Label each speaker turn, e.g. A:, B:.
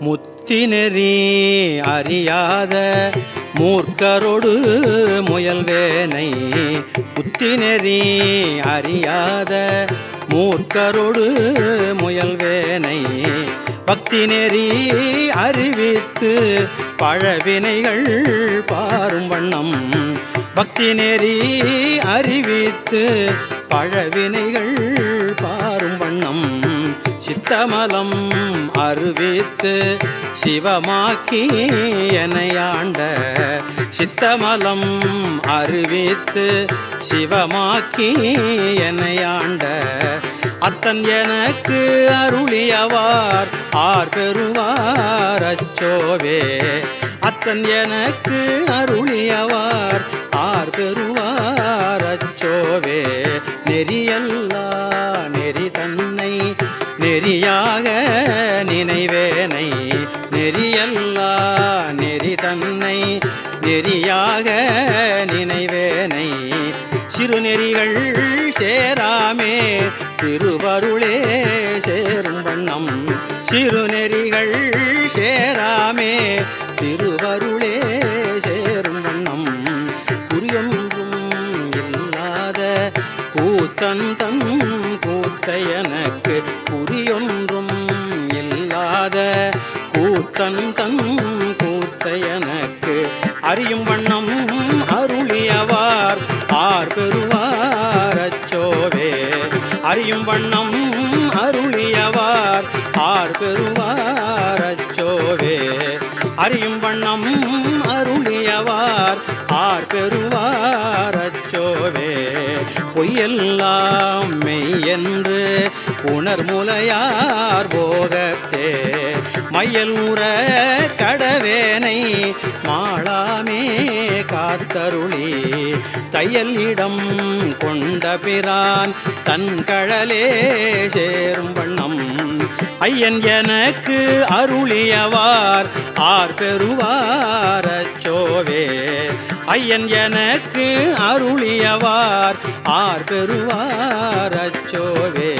A: முத்தினெறி அறியாத மூர்க்கரோடு முயல்வேனை முத்தினெறி அறியாத மூர்க்கரோடு முயல்வேனை பக்தி நெறி அறிவித்து பழவினைகள் பாரும் வண்ணம் பக்தி நெறி அறிவித்து பழவினைகள் பாரும் வண்ணம் சித்தமலம் அறிவித்து சிவமாக்கி எனையாண்ட சித்தமலம் அறிவித்து சிவமாக்கி எனையாண்ட அத்தன் எனக்கு அருளியவார் ஆர் பெறுவார் அச்சோவே அத்தன் எனக்கு அருளியவார் ஆர் பெறுவார் அச்சோவே நெறியல்லா நெறி தன்னை நெறியாக நினைவேனை நெறியல்லா நெறி தன்னை நெறியாக நினைவேனை சிறுநெறிகள் சேராமே திருவருளே சேரும் வண்ணம் சிறுநெறிகள் சேராமே திருவருளே சேரும் வண்ணம் குறியொன்றும் இல்லாத கூத்தன் தன் கூத்தை எனக்கு குறியொன்றும் இல்லாத கூத்தன் தன் கூத்தை எனக்கு அறியும் வண்ணம் அருளியவார் ஆர் பெறுவார் அச்சோவே அறியும் வண்ணம் அருளியவார் ஆர் பெறுவார் அச்சோவே அறியும் வண்ணம் அருளியவார் ஆர் பெறுவார் அச்சோவே பொய்யெல்லாம் மெய் என்று உணர்முலையார் போகத்தே மையல் உற கடவேனை மாளாமே காத்தருளி தையல் இடம் கொண்ட பிரான் தன் கழலே சேரும் வண்ணம் ஐயன் எனக்கு அருளியவார் ஆர் பெறுவார் அச்சோவே ஐயன் எனக்கு அருளியவார் ஆர் பெறுவார் அச்சோவே